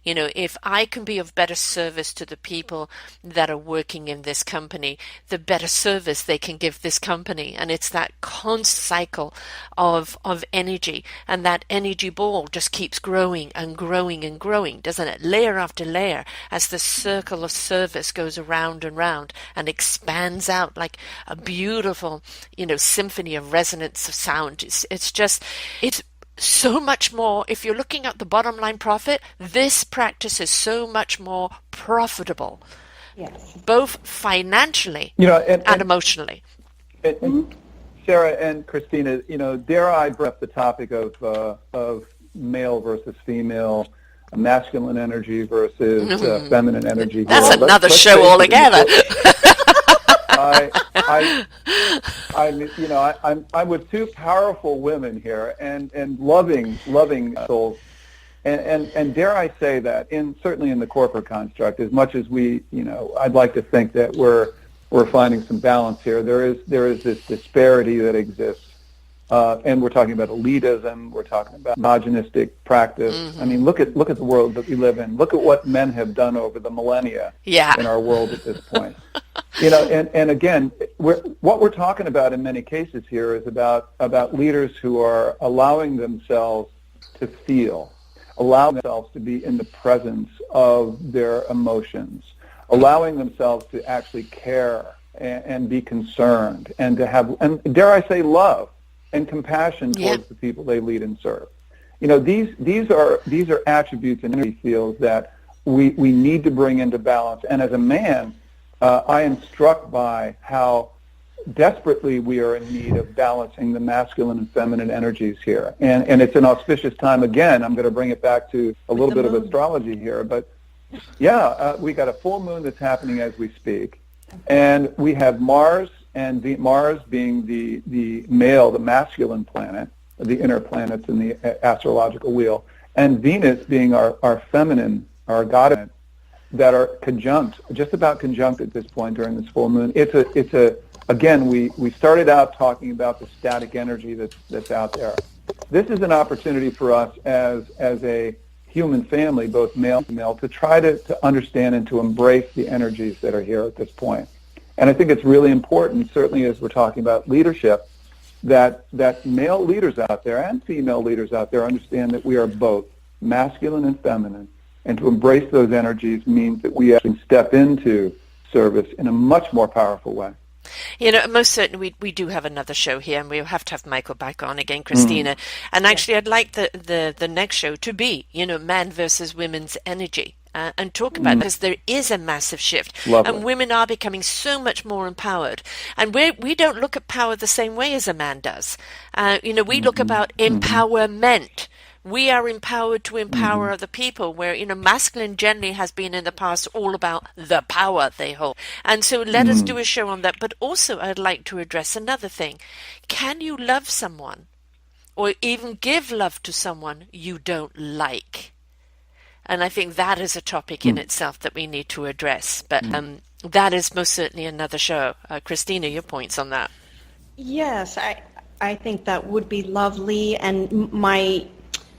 If I can be of better service to the people that are working in this company, the better service they can give this company. And it's that constant cycle of energy, and that energy ball just keeps growing and growing and growing, doesn't it? Layer after layer, as the circle of service goes around and round and expands out like a beautiful, symphony of resonance of sound. It's so much more. If you're looking at the bottom line profit, this practice is so much more profitable, both financially and emotionally. And Sarah and Christina, dare I bring up the topic of male versus female, masculine energy versus feminine energy? That's another show altogether. I'm with two powerful women here, and loving souls, and dare I say that certainly in the corporate construct, as much as I'd like to think that we're finding some balance here. There is this disparity that exists. And we're talking about elitism. We're talking about misogynistic practice. Mm-hmm. I mean, look at the world that we live in. Look at what men have done over the millennia in our world at this point. And again, what we're talking about in many cases here is about leaders who are allowing themselves to feel, allowing themselves to be in the presence of their emotions, allowing themselves to actually care and be concerned, and to have, and dare I say, love and compassion towards the people they lead and serve. These are attributes in energy fields that we need to bring into balance. And as a man, I am struck by how desperately we are in need of balancing the masculine and feminine energies here. And it's an auspicious time. Again, I'm going to bring it back to a little bit of astrology here. But we got a full moon that's happening as we speak. And we have Mars, and Mars being the male, the masculine planet, the inner planets in the astrological wheel, and Venus being our feminine, our goddess, that are just about conjunct at this point during this full moon. Again, we started out talking about the static energy that's out there. This is an opportunity for us as a human family, both male and female, to try to understand and to embrace the energies that are here at this point. And I think it's really important, certainly as we're talking about leadership, that male leaders out there and female leaders out there understand that we are both masculine and feminine. And to embrace those energies means that we actually step into service in a much more powerful way. Most certainly we do have another show here, and we'll have to have Michael back on again, Christina. And actually, I'd like the next show to be, man versus women's energy. And talk about it, because there is a massive shift. Lovely. And women are becoming so much more empowered. And we don't look at power the same way as a man does. We look about empowerment. We are empowered to empower other people, where, masculine generally has been in the past all about the power they hold. And so let us do a show on that. But also I'd like to address another thing. Can you love someone or even give love to someone you don't like? And I think that is a topic in itself that we need to address. But that is most certainly another show. Christina, your points on that? Yes, I think that would be lovely. And my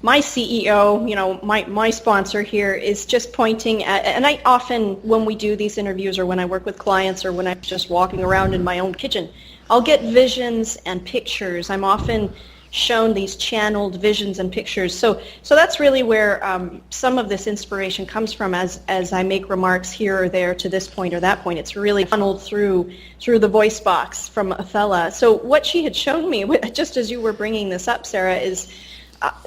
CEO, my sponsor here is just pointing at, and I often, when we do these interviews or when I work with clients or when I'm just walking around in my own kitchen, I'll get visions and pictures. I'm often shown these channeled visions and pictures. So that's really where some of this inspiration comes from as I make remarks here or there to this point or that point. It's really funneled through the voice box from Athella. So what she had shown me, just as you were bringing this up, Sarah, is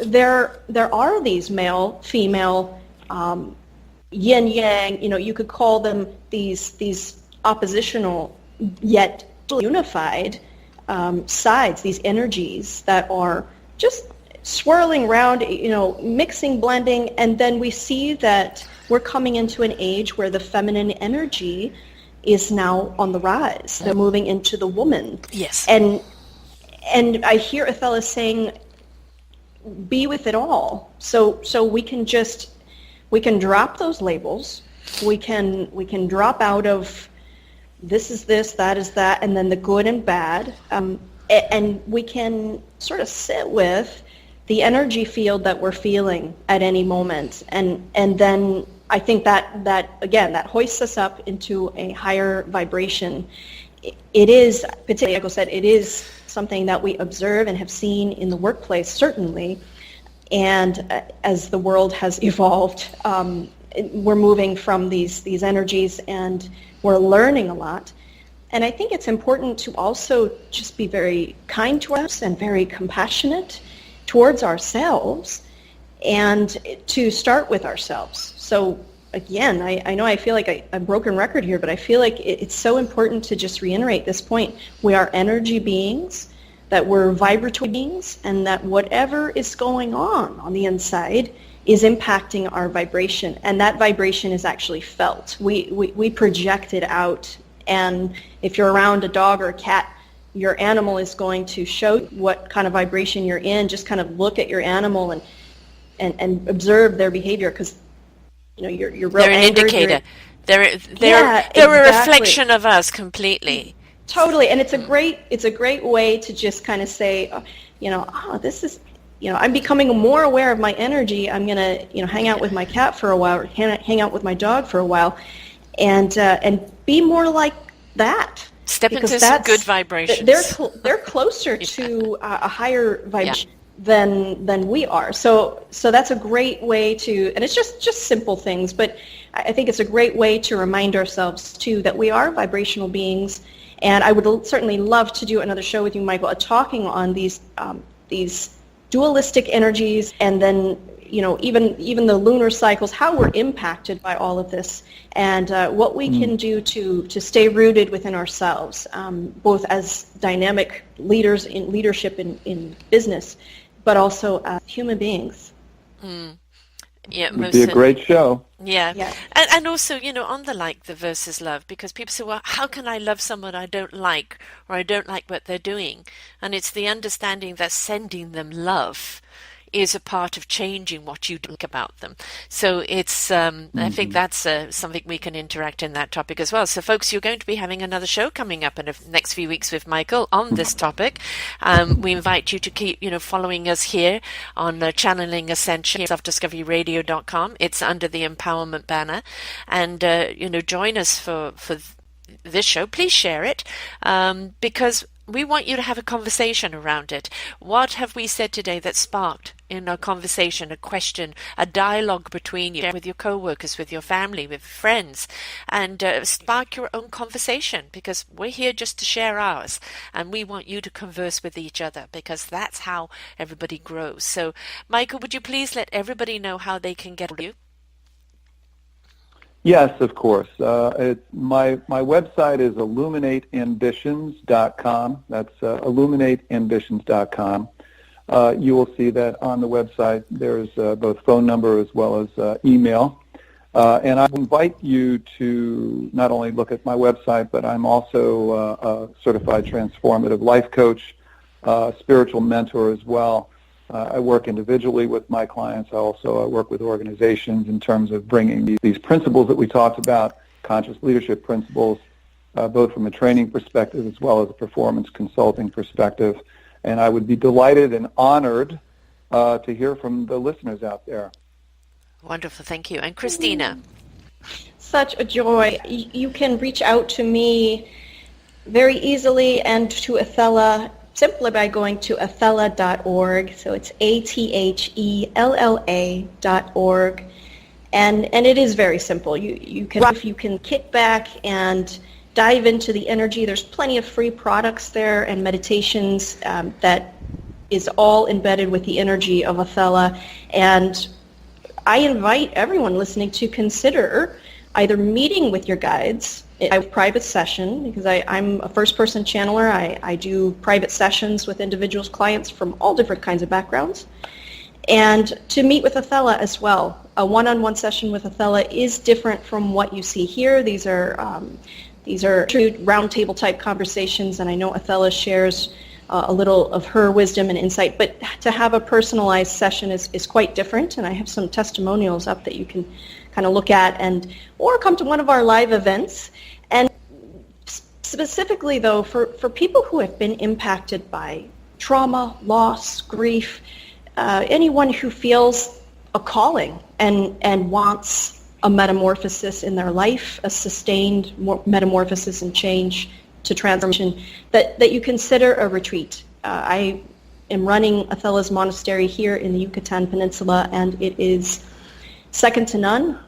there are these male, female, yin yang, you could call them these oppositional yet unified sides, these energies that are just swirling around, mixing, blending, and then we see that we're coming into an age where the feminine energy is now on the rise. They're moving into the woman. Yes. And I hear Athella saying, be with it all. So we can drop those labels. We can drop out of this is this, that is that, and then the good and bad, and we can sort of sit with the energy field that we're feeling at any moment, and then I think that again, that hoists us up into a higher vibration. It is, particularly, like I said, it is something that we observe and have seen in the workplace, certainly, and as the world has evolved, we're moving from these energies, and we're learning a lot. And I think it's important to also just be very kind to us and very compassionate towards ourselves, and to start with ourselves. So again, I know I feel like a broken record here, but I feel like it's so important to just reiterate this point. We are energy beings, that we're vibratory beings, and that whatever is going on the inside is impacting our vibration, and that vibration is actually felt. We project it out, and if you're around a dog or a cat, your animal is going to show what kind of vibration you're in. Just kind of look at your animal and observe their behavior, because you're real They're an angry, indicator. They're exactly. a reflection of us completely. Totally, and it's a great way to just kind of say, this is, I'm becoming more aware of my energy. I'm gonna, hang out with my cat for a while, or hang out with my dog for a while, and be more like that. Step into some good vibrations. They're closer to a higher vibration than we are. So that's a great way to, and it's just simple things, but I think it's a great way to remind ourselves too that we are vibrational beings. And I would certainly love to do another show with you, Michael, talking on these dualistic energies, and then even the lunar cycles, how we're impacted by all of this, and what we can do to stay rooted within ourselves, both as dynamic leaders in leadership in business, but also as human beings. Yeah, it would be a great show. Yeah. Yeah. And also, on the versus love, because people say, well, how can I love someone I don't like, or I don't like what they're doing? And it's the understanding that sending them love is a part of changing what you think about them. So it's, I think that's something we can interact in that topic as well. So folks, you're going to be having another show coming up in the next few weeks with Michael on this topic. We invite you to keep, following us here on Channeling Ascension, selfdiscoveryradio.com. It's under the Empowerment banner. And, join us for this show. Please share it, because we want you to have a conversation around it. What have we said today that sparked in a conversation, a question, a dialogue between you, with your co-workers, with your family, with friends, and spark your own conversation, because we're here just to share ours, and we want you to converse with each other, because that's how everybody grows. So, Michael, would you please let everybody know how they can get you? Yes, of course. My website is illuminateambitions.com. That's illuminateambitions.com. You will see that on the website there's both phone number as well as email. And I invite you to not only look at my website, but I'm also a certified transformative life coach, spiritual mentor as well. I work individually with my clients. I work with organizations in terms of bringing these principles that we talked about, conscious leadership principles, both from a training perspective as well as a performance consulting perspective. And I would be delighted and honored to hear from the listeners out there. Wonderful. Thank you. And Christina? Such a joy. You can reach out to me very easily, and to Athella simply by going to athella.org. So it's ATHELLA.org. And it is very simple. You can kick back and dive into the energy. There's plenty of free products there and meditations that is all embedded with the energy of Athella. And I invite everyone listening to consider either meeting with your guides. I have a private session because I'm a first-person channeler. I do private sessions with individuals, clients from all different kinds of backgrounds. And to meet with Athella as well. A one-on-one session with Athella is different from what you see here. These are true roundtable type conversations, and I know Athella shares a little of her wisdom and insight, but to have a personalized session is quite different, and I have some testimonials up that you can kind of look at, or come to one of our live events. And specifically, though, for people who have been impacted by trauma, loss, grief, anyone who feels a calling and wants a metamorphosis in their life, a sustained metamorphosis and change to transformation, that you consider a retreat. I am running Athella's monastery here in the Yucatan Peninsula, and it is second to none,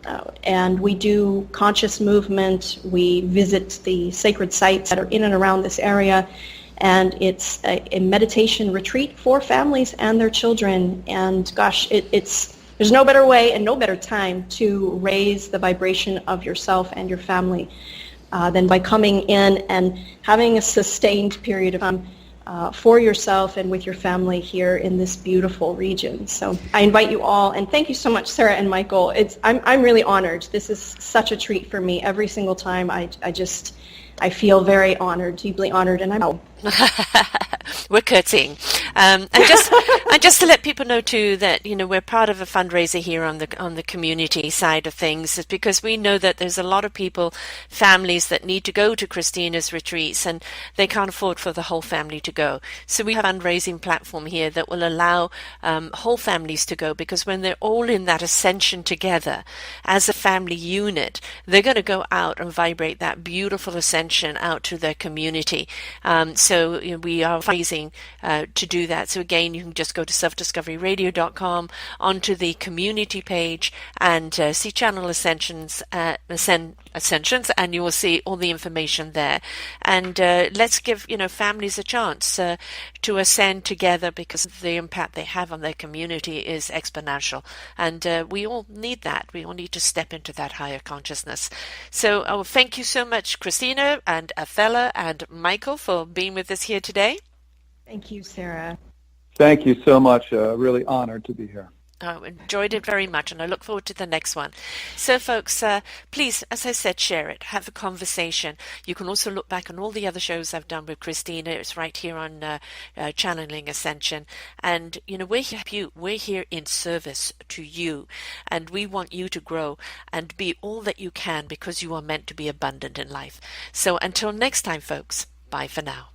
and we do conscious movement. We visit the sacred sites that are in and around this area, and it's a meditation retreat for families and their children. And gosh, there's no better way and no better time to raise the vibration of yourself and your family than by coming in and having a sustained period of time for yourself and with your family here in this beautiful region. So I invite you all, and thank you so much, Sarah and Michael. I'm really honored. This is such a treat for me every single time. I feel very honored, deeply honored, and I'm We're curtsying. And just to let people know too that we're part of a fundraiser here on the community side of things, is because we know that there's a lot of people, families that need to go to Christina's retreats and they can't afford for the whole family to go. So we have a fundraising platform here that will allow whole families to go, because when they're all in that ascension together as a family unit, they're going to go out and vibrate that beautiful ascension out to their community. So we are fundraising to do that. So again, you can just go to selfdiscoveryradio.com onto the community page and see Channel Ascensions, and you will see all the information there. And let's give families a chance to ascend together, because the impact they have on their community is exponential. And we all need that. We all need to step into that higher consciousness. So thank you so much, Christina and Athella and Michael, for being with us here today. Thank you, Sarah. Thank you so much. Really honored to be here. I enjoyed it very much, and I look forward to the next one. So, folks, please, as I said, share it. Have a conversation. You can also look back on all the other shows I've done with Christina. It's right here on Channeling Ascension. And, we're here, we're here in service to you. And we want you to grow and be all that you can, because you are meant to be abundant in life. So until next time, folks, bye for now.